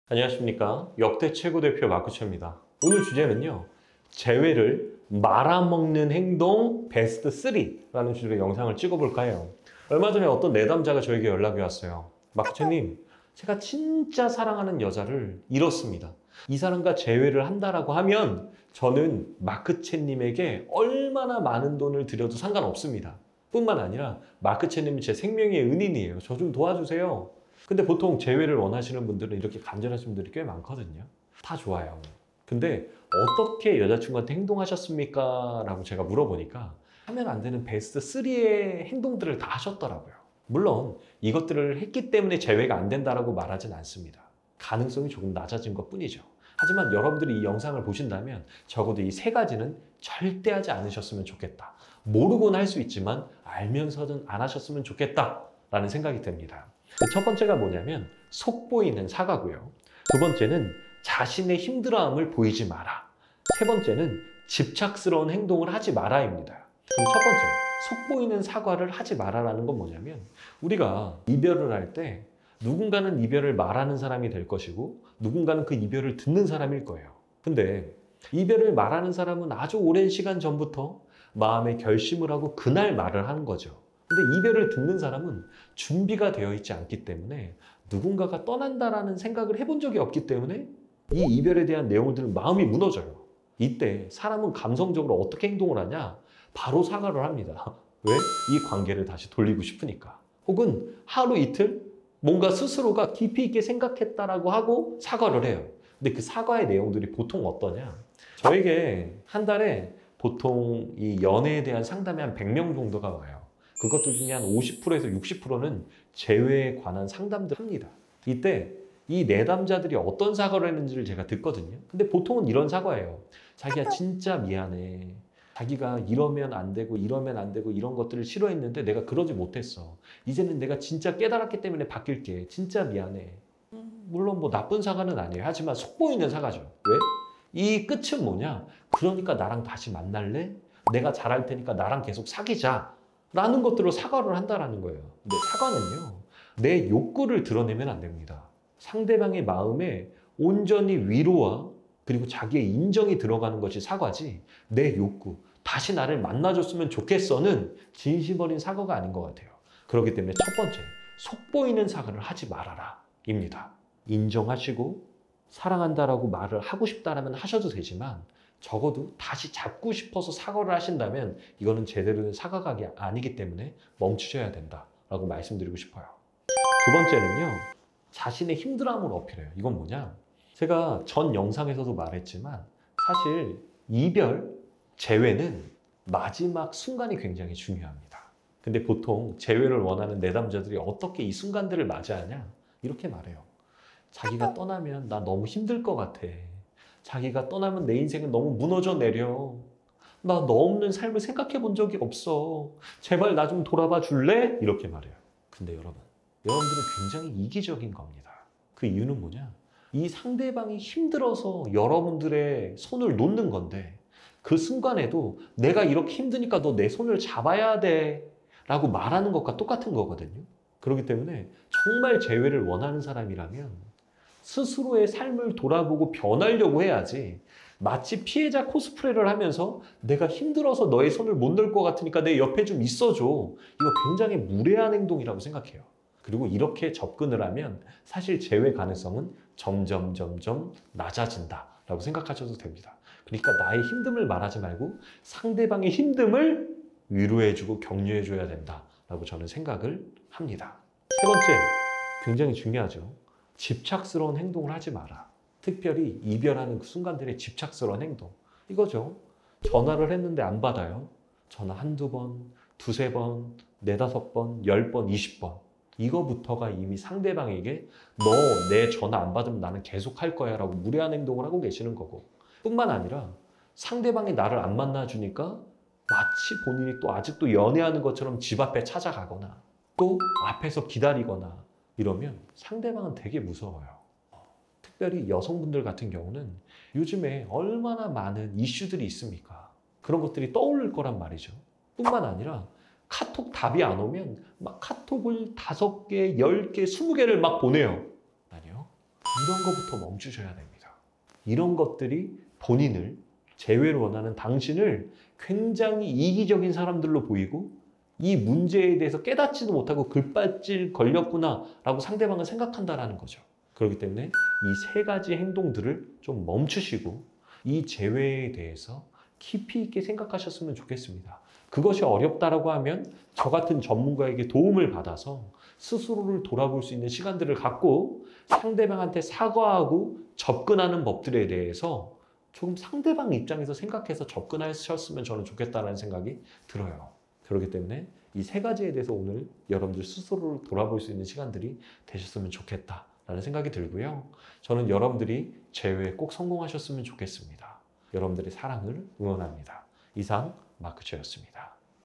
안녕하십니까. 역대 최고 대표 마크초입니다. 오늘 주제는요, 재회를 말아먹는 행동 베스트 3라는 주제로 영상을 찍어볼까 해요. 얼마 전에 어떤 내담자가 저에게 연락이 왔어요. 마크초님, 제가 진짜 사랑하는 여자를 잃었습니다. 이 사람과 재회를 한다라고 하면 저는 마크채님에게 얼마나 많은 돈을 들여도 상관없습니다. 뿐만 아니라 마크채님은 제 생명의 은인이에요. 저 좀 도와주세요. 근데 보통 재회를 원하시는 분들은 이렇게 간절하신 분들이 꽤 많거든요. 다 좋아요. 근데 어떻게 여자친구한테 행동하셨습니까? 라고 제가 물어보니까 하면 안 되는 베스트 3의 행동들을 다 하셨더라고요. 물론 이것들을 했기 때문에 재회가 안 된다라고 말하진 않습니다. 가능성이 조금 낮아진 것 뿐이죠. 하지만 여러분들이 이 영상을 보신다면 적어도 이 세 가지는 절대 하지 않으셨으면 좋겠다. 모르고는 할 수 있지만 알면서는 안 하셨으면 좋겠다라는 생각이 듭니다. 첫 번째가 뭐냐면 속보이는 사과고요. 두 번째는 자신의 힘들어함을 보이지 마라. 세 번째는 집착스러운 행동을 하지 마라입니다. 그럼 첫 번째, 속보이는 사과를 하지 마라라는 건 뭐냐면 우리가 이별을 할 때 누군가는 이별을 말하는 사람이 될 것이고 누군가는 그 이별을 듣는 사람일 거예요. 근데 이별을 말하는 사람은 아주 오랜 시간 전부터 마음의 결심을 하고 그날 말을 하는 거죠. 근데 이별을 듣는 사람은 준비가 되어 있지 않기 때문에 누군가가 떠난다라는 생각을 해본 적이 없기 때문에 이 이별에 대한 내용을 들으면 마음이 무너져요. 이때 사람은 감성적으로 어떻게 행동을 하냐? 바로 사과를 합니다. 왜? 이 관계를 다시 돌리고 싶으니까. 혹은 하루 이틀 뭔가 스스로가 깊이 있게 생각했다라고 하고 사과를 해요. 근데 그 사과의 내용들이 보통 어떠냐? 저에게 한 달에 보통 이 연애에 대한 상담이 한 100명 정도가 와요. 그것들 중에 한 50%에서 60%는 재회에 관한 상담들 합니다. 이때 이 내담자들이 어떤 사과를 했는지를 제가 듣거든요. 근데 보통은 이런 사과예요. 자기야 진짜 미안해. 자기가 이러면 안 되고 이러면 안 되고 이런 것들을 싫어했는데 내가 그러지 못했어. 이제는 내가 진짜 깨달았기 때문에 바뀔게. 진짜 미안해. 물론 뭐 나쁜 사과는 아니에요. 하지만 속보이는 사과죠. 왜? 이 끝은 뭐냐? 그러니까 나랑 다시 만날래? 내가 잘할 테니까 나랑 계속 사귀자. 라는 것들로 사과를 한다라는 거예요. 근데 사과는요, 내 욕구를 드러내면 안 됩니다. 상대방의 마음에 온전히 위로와 그리고 자기의 인정이 들어가는 것이 사과지, 내 욕구, 다시 나를 만나줬으면 좋겠어는 진심 어린 사과가 아닌 것 같아요. 그렇기 때문에 첫 번째, 속보이는 사과를 하지 말아라 입니다. 인정하시고 사랑한다라고 말을 하고 싶다라면 하셔도 되지만 적어도 다시 잡고 싶어서 사과를 하신다면 이거는 제대로 된 사과가 아니기 때문에 멈추셔야 된다라고 말씀드리고 싶어요. 두 번째는요, 자신의 힘들어함을 어필해요. 이건 뭐냐? 제가 전 영상에서도 말했지만 사실 이별, 재회는 마지막 순간이 굉장히 중요합니다. 근데 보통 재회를 원하는 내담자들이 어떻게 이 순간들을 맞이하냐? 이렇게 말해요. 자기가 떠나면 나 너무 힘들 것 같아. 자기가 떠나면 내 인생은 너무 무너져 내려. 나 너 없는 삶을 생각해 본 적이 없어. 제발 나 좀 돌아봐 줄래? 이렇게 말해요. 근데 여러분들은 굉장히 이기적인 겁니다. 그 이유는 뭐냐? 이 상대방이 힘들어서 여러분들의 손을 놓는 건데 그 순간에도 내가 이렇게 힘드니까 너 내 손을 잡아야 돼 라고 말하는 것과 똑같은 거거든요. 그렇기 때문에 정말 재회를 원하는 사람이라면 스스로의 삶을 돌아보고 변하려고 해야지 마치 피해자 코스프레를 하면서 내가 힘들어서 너의 손을 못 놓을 것 같으니까 내 옆에 좀 있어줘. 이거 굉장히 무례한 행동이라고 생각해요. 그리고 이렇게 접근을 하면 사실 재회 가능성은 점점 낮아진다라고 생각하셔도 됩니다. 그러니까 나의 힘듦을 말하지 말고 상대방의 힘듦을 위로해주고 격려해줘야 된다라고 저는 생각을 합니다. 세 번째, 굉장히 중요하죠. 집착스러운 행동을 하지 마라. 특별히 이별하는 그 순간들의 집착스러운 행동. 이거죠. 전화를 했는데 안 받아요. 전화 한두 번, 두세 번, 네다섯 번, 10번, 20번. 이거부터가 이미 상대방에게 너 내 전화 안 받으면 나는 계속 할 거야 라고 무례한 행동을 하고 계시는 거고, 뿐만 아니라 상대방이 나를 안 만나주니까 마치 본인이 또 아직도 연애하는 것처럼 집 앞에 찾아가거나 또 앞에서 기다리거나 이러면 상대방은 되게 무서워요. 특별히 여성분들 같은 경우는 요즘에 얼마나 많은 이슈들이 있습니까? 그런 것들이 떠오를 거란 말이죠. 뿐만 아니라 카톡 답이 안 오면 막 카톡을 5개, 10개, 20개를 막 보내요. 아니요. 이런 것부터 멈추셔야 됩니다. 이런 것들이 본인을, 재회를 원하는 당신을 굉장히 이기적인 사람들로 보이고 이 문제에 대해서 깨닫지도 못하고 글발질 걸렸구나 라고 상대방은 생각한다라는 거죠. 그렇기 때문에 이 세 가지 행동들을 좀 멈추시고 이 재회에 대해서 깊이 있게 생각하셨으면 좋겠습니다. 그것이 어렵다라고 하면 저 같은 전문가에게 도움을 받아서 스스로를 돌아볼 수 있는 시간들을 갖고 상대방한테 사과하고 접근하는 법들에 대해서 조금 상대방 입장에서 생각해서 접근하셨으면 저는 좋겠다는 생각이 들어요. 그렇기 때문에 이 세 가지에 대해서 오늘 여러분들 스스로를 돌아볼 수 있는 시간들이 되셨으면 좋겠다라는 생각이 들고요. 저는 여러분들이 재회에 꼭 성공하셨으면 좋겠습니다. 여러분들의 사랑을 응원합니다. 이상 마크초였습니다.